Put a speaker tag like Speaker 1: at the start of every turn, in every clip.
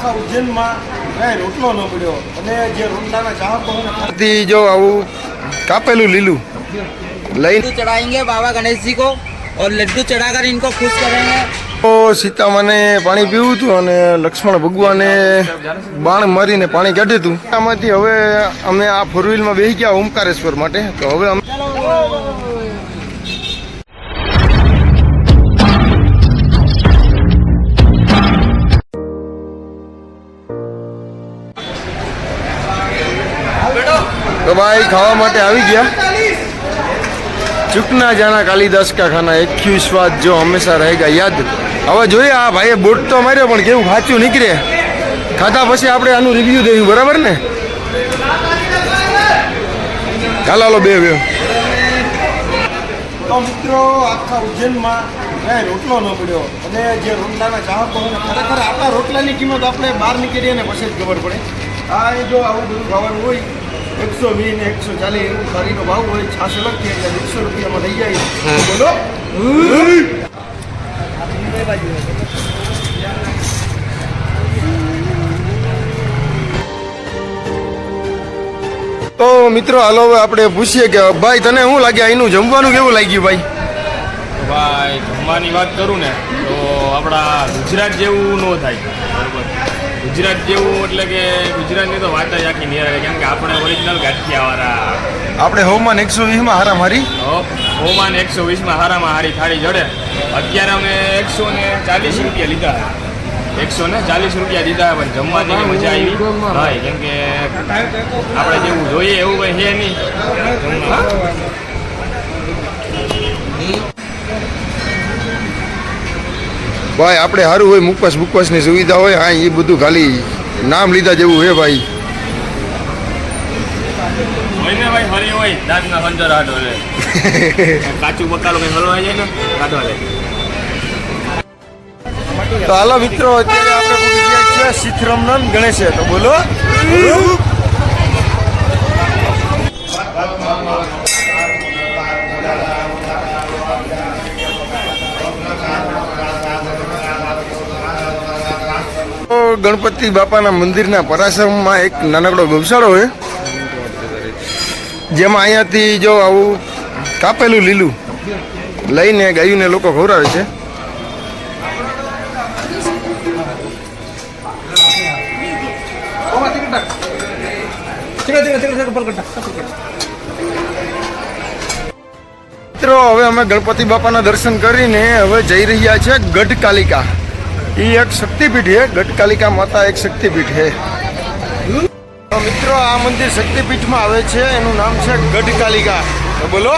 Speaker 1: આખા ઉજ્જૈનમાં કઈ રોટલો ન મળ્યો અને જે રોટલાના ચાહકો
Speaker 2: જો આવું કાપેલું લીલું લઈને
Speaker 3: चढ़ाएंगे बाबा गणेश जी को और लड्डू चढ़ाकर इनको खुश करेंगे।
Speaker 2: તો સીતામાને પાણી પીવું હતું અને લક્ષ્મણ ભગવાને બાણ મારીને પાણી કાઢ્યું હતું. આમાંથી હવે અમે આ ફોર વ્હીલમાં બેસી ગયા ઓમકારેશ્વર માટે. તો હવે અમે તો ભાઈ ખાવા માટે આવી ગયા. ચૂકના જાના કાલિદાસ કા ખાના એક ક્યુ સ્વાદ જો હંમેશા રહેગા યાદ. હવે જોઈએ આ ભાઈએ બોટ તો માર્યો પણ કેવું ખાચું નીકળે. ખાધા પછી આપણે આનું રિવ્યુ દઈશું, બરાબર ને? ચાલો બે બે
Speaker 1: તો મિત્રો આખા ઉજ્જૈનમાં કઈ રોટલો ન મળ્યો અને જે રોટલાના ચાહકો ખરેખર આપણા રોટલાની કિંમત આપણે બહાર નીકળીએ ને પછી જ ખબર પડે. આ જો આવું બધું ખાવાનું હોય 120 ને 140 એવું થાળીનો ભાવ હોય. છાશ અલગથી એટલે 100 રૂપિયામાં લઈ જાય. બોલો
Speaker 2: તો મિત્રો હાલો હવે આપણે પૂછીએ કે ભાઈ તને શું લાગે અહીંનું જમવાનું કેવું લાગ્યું ભાઈ?
Speaker 4: ભાઈ જમવાની વાત કરું ને તો આપણા ગુજરાત જેવું ન થાય. બરાબર, ગુજરાત જેવું એટલે કે ગુજરાતની તો વાત જ આખી નિરાળે, કેમ કે આપણે ઓરિજિનલ ગાંઠિયાવાળા.
Speaker 2: આપણે હવામાન 120માં હારા મારી
Speaker 4: હવામાન 120માં હારામાં હારી થાળી જડે. અત્યારે અમે 140 રૂપિયા લીધા, 140 રૂપિયા દીધા, પણ જમવાની મજા આવી ભાઈ, કેમ કે આપણે જેવું જોઈએ એવું કંઈ છે નહીં.
Speaker 2: ભાઈ આપણે સારું હોય, મુકવાસની સુવિધા હોય. હા, એ બધું ખાલી નામ લીધા જેવું હે ભાઈ.
Speaker 4: હોય ને ભાઈ, હરી હોય દાંતના ખંજર હાથ હોય કાચું બકાલો કંઈ હલવાઈ જાય ને કાઢવા જાય.
Speaker 2: તો હાલો મિત્રો, અત્યારે આપણે પૂછી ગયા છે સીથરામનંદ ગણેશે. તો બોલો ગણપતિ બાપાના મંદિરના પરાસરમાં એક નાનકડો ગૌશાળો હોય, જેમાં અહીંયાથી જો આવું કાપેલું લીલું લઈને ગાયુંને લોકો ખવડાવે છે. મિત્રો હવે અમે ગણપતિ બાપાના દર્શન કરીને હવે જઈ રહ્યા છે ગઢકાલિકા. એ એક શક્તિપીઠ છે. ગઢકાલિકા માતા એક શક્તિપીઠ છે. મિત્રો આ મંદિર શક્તિપીઠમાં આવે છે, એનું નામ છે ગઢકાલિકા. તો બોલો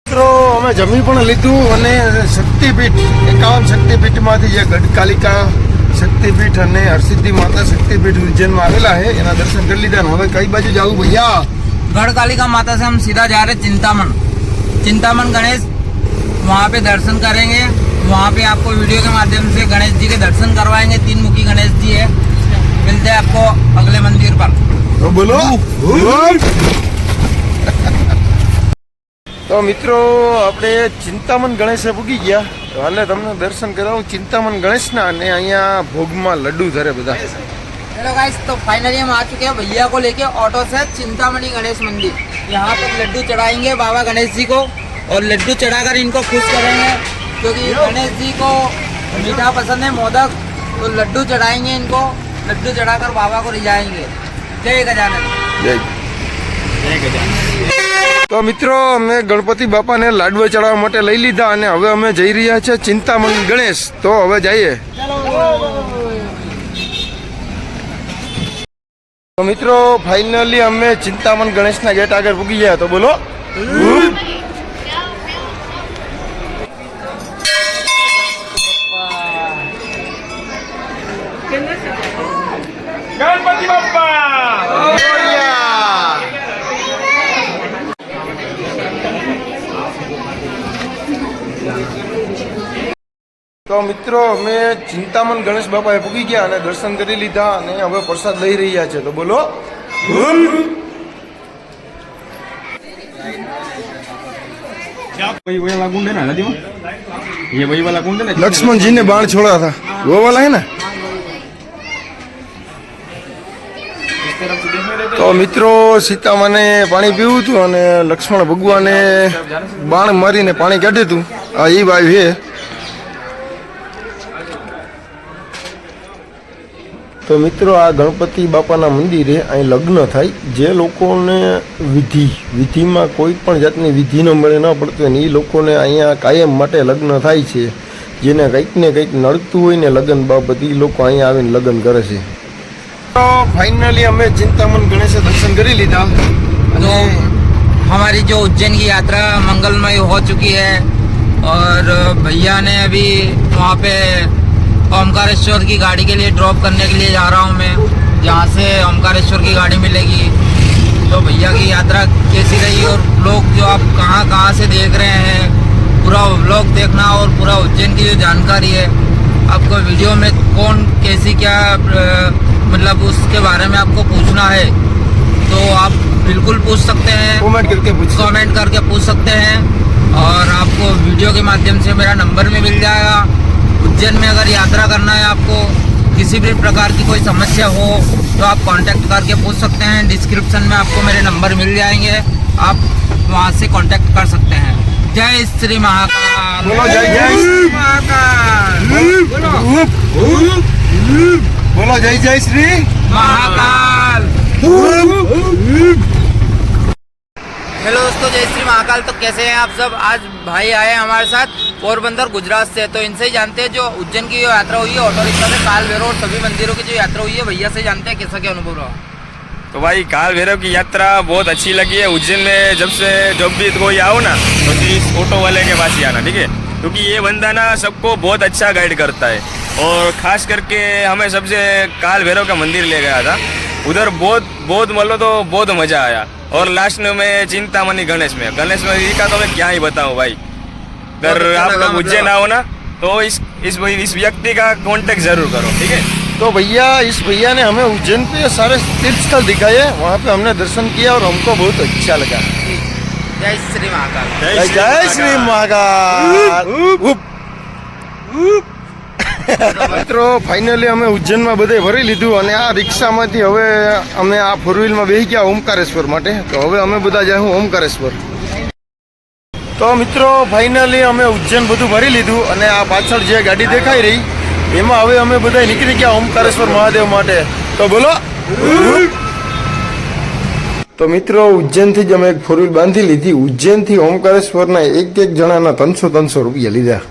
Speaker 2: મિત્રો અમે જમી પણ લીધું અને શક્તિપીઠ 51 શક્તિપીઠમાંથી જે ગઢકાલિકા શક્તિપીઠ અને હરસિદ્ધિ માતા શક્તિપીઠ ઉજ્જૈનમાં આવેલા છે એના દર્શન કરી લીધા. હવે કઈ બાજુ જાવું ભૈયા?
Speaker 3: गढ़कालिका माता से हम सीधा जा रहे चिंतामन गणेश, वहाँ पे दर्शन करेंगे. वहाँ पे आपको वीडियो के माध्यम से गणेश जी के दर्शन करवाएंगे. 3 मुखी गणेश जी है. मिलते हैं आपको अगले मंदिर पर.
Speaker 2: तो बोलो તો મિત્રો આપણે ચિંતામન ગણેશે પૂગી ગયા. હાલે તમને દર્શન કરાવું ચિંતામન ગણેશના. અને અહીંયા ભોગમાં લડ્ડુ ધરે બધા.
Speaker 3: हेलो गाइस, तो फाइनली हम आ चुके हैं भैया को लेके ऑटो से चिंतामणि गणेश मंदिर. यहाँ पर लड्डू चढ़ाएंगे बाबा गणेश जी को और लड्डू चढ़ाकर इनको खुश करेंगे, क्योंकि गणेश जी को मीठा पसंद है, मोदक. तो लड्डू चढ़ाएंगे इनको, लड्डू चढ़ाकर बाबा को रिझाएंगे. जय गजानन.
Speaker 2: જય તો મિત્રો અમે ગણપતિ બાપાને લાડવા ચડાવવા માટે લઈ લીધા અને હવે અમે જઈ રહ્યા છે ચિંતામણ ગણેશ. તો હવે જઈએ. તો મિત્રો ફાઇનલી અમે ચિંતામણ ગણેશના ગેટ આગળ પૂગી ગયા. તો બોલો તો મિત્રો અમે ચિંતામણ ગણેશ બાપાએ પૂગી ગયા અને દર્શન કરી લીધા અને હવે પ્રસાદ લઈ રહ્યા છે. તો બોલો
Speaker 4: वही वाला कुंड है ना नदी में, ये वही वाला कुंड है ना.
Speaker 2: लक्ष्मण जी ने बाण छोड़ा था वो वाला है ना.
Speaker 4: इस तरफ से देखने रहते
Speaker 2: તો મિત્રો સીતામાને પાણી પીવું હતું અને લક્ષ્મણ ભગવાને બાણ મારીને પાણી કાઢ્યું હતું. આ એ બાજુ છે. તો મિત્રો આ ગણપતિ બાપાના મંદિરે અહીં લગ્ન થાય. જે લોકોને વિધિમાં કોઈ પણ જાતની વિધિ ન મળે ન પડતું હોય ને એ લોકોને અહીંયા કાયમ માટે લગ્ન થાય છે. જેને કંઈક ને કંઈક નડતું હોય ને લગ્ન બાબત એ લોકો અહીંયા આવીને લગ્ન કરે છે. તો ફાઇનલી અમે ચિંતામણ ગણેશ દર્શન કરી લીધા.
Speaker 3: तो हमारी जो उज्जैन की यात्रा मंगलमय हो चुकी है और भैया ने अभी वहाँ पे ओमकारेश्वर की गाड़ी के लिए ड्रॉप करने के लिए जा रहा हूँ मैं. जहाँ से ओमकारेश्वर की गाड़ी मिलेगी. तो भैया की यात्रा कैसी रही और लोग जो आप कहाँ से देख रहे हैं पूरा व्लॉग देखना और पूरा उज्जैन की जो जानकारी है आपको वीडियो में कौन कैसी क्या मतलब उसके बारे में आपको पूछना है तो आप बिल्कुल पूछ सकते हैं. कमेंट करके पूछ सकते हैं और आपको वीडियो के माध्यम से मेरा नंबर भी मिल जाएगा. उज्जैन में अगर यात्रा करना है आपको किसी भी प्रकार की कोई समस्या हो तो आप कांटेक्ट करके पूछ सकते हैं. डिस्क्रिप्शन में आपको मेरे नंबर मिल जाएंगे. आप वहाँ से कांटेक्ट कर सकते हैं. जय श्री महाकाल.
Speaker 2: बोलो जय श्री
Speaker 3: महाकाल.
Speaker 2: बोलो जय श्री
Speaker 3: महाकाल. हेलो दोस्तों, जय श्री महाकाल. तो कैसे हैं आप सब? आज भाई आए हैं हमारे साथ पोरबंदर गुजरात से. तो इनसे ही जानते हैं जो उज्जैन की जो यात्रा हुई है ऑटो रिक्शा से काल भैरव और सभी मंदिरों की जो यात्रा हुई है भैया से जानते हैं कैसा क्या अनुभव रहा.
Speaker 4: तो भाई काल भैरव की यात्रा बहुत अच्छी लगी है. उज्जैन में जब भी कोई आओ ना तो इस ऑटो वाले के पास ही आना, ठीक है. क्योंकि ये बंदा ना सबको बहुत अच्छा गाइड करता है और खास करके हमें सबसे काल भैरव का मंदिर ले गया था. उधर बहुत मतलब तो बहुत मजा आया. और लास्ट में चिंतामणि गणेश में का तो मैं क्या ही बताऊं भाई. अगर आप लोग उज्जैन आओ ना तो इस व्यक्ति का कांटेक्ट जरूर करो, ठीक है.
Speaker 2: तो इस भैया ने हमें उज्जैन पे सारे तीर्थ स्थल दिखाए. वहाँ पे हमने दर्शन किया और हमको बहुत अच्छा लगा.
Speaker 3: जय श्री महाकाल.
Speaker 2: जय श्री महाकाल. મિત્રો ફાઇનલી અમે ઉજ્જૈનમાં બધે ભરી લીધું અને આ રિક્ષામાંથી હવે અમે આ ફોર વ્હીલમાં બેસી ગયા ઓમકારેશ્વર માટે. તો હવે અમે બધા જઈશું ઓમકારેશ્વર. તો મિત્રો ફાઇનલી અમે ઉજ્જૈન બધું ભરી લીધું અને આ પાછળ જે ગાડી દેખાઈ રહી એમાં હવે અમે બધા નીકળી ગયા ઓમકારેશ્વર મહાદેવ માટે. તો બોલો. તો મિત્રો ઉજ્જૈનથી જ અમે એક ફોર વ્હીલ બાંધી લીધી. ઉજ્જૈનથી ઓમકારેશ્વરના એક જણાના 300 રૂપિયા લીધા.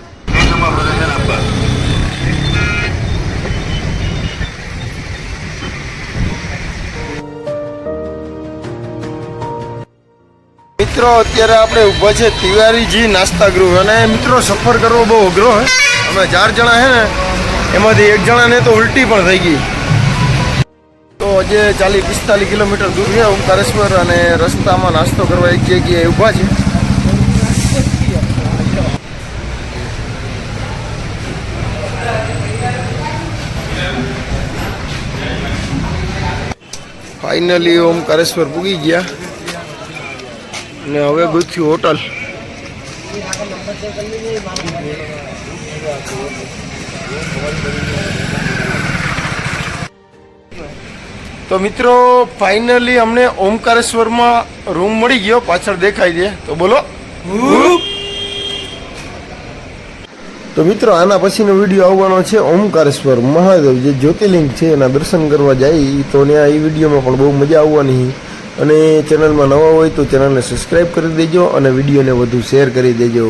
Speaker 2: મિત્રો અત્યારે આપણે ઊભા છે તિવારીજી નાસ્તા ગૃહ. અને મિત્રો સફર કરવો બહુ અઘરો હે. અમે 4 જણા છે ને એમાંથી એક જણાને તો ઉલટી પણ થઈ ગઈ. તો હજે 40-45 કિલોમીટર દૂર છે ઓમકારેશ્વર અને રસ્તામાં નાસ્તો કરવા એક જગ્યાએ ઊભા છે. ફાઇનલી ઓમકારેશ્વર પૂગી ગયા ને હવે ગોઠ્યું હોટલ. તો મિત્રો ફાઇનલી અમને ઓમકારેશ્વરમાં રૂમ મળી ગયો. પાછળ દેખાય છે. તો બોલો. તો મિત્રો આના પછીનો વિડીયો આવવાનો છે ઓમકારેશ્વર મહાદેવ જે જ્યોતિર્લિંગ છે એના દર્શન કરવા જાય. તો ત્યાં એ વિડીયોમાં પણ બહુ મજા આવવાની. અને ચેનલમાં નવા હોય તો ચેનલને સબસ્ક્રાઈબ કરી દેજો અને વિડીયોને વધુ શેર કરી દેજો.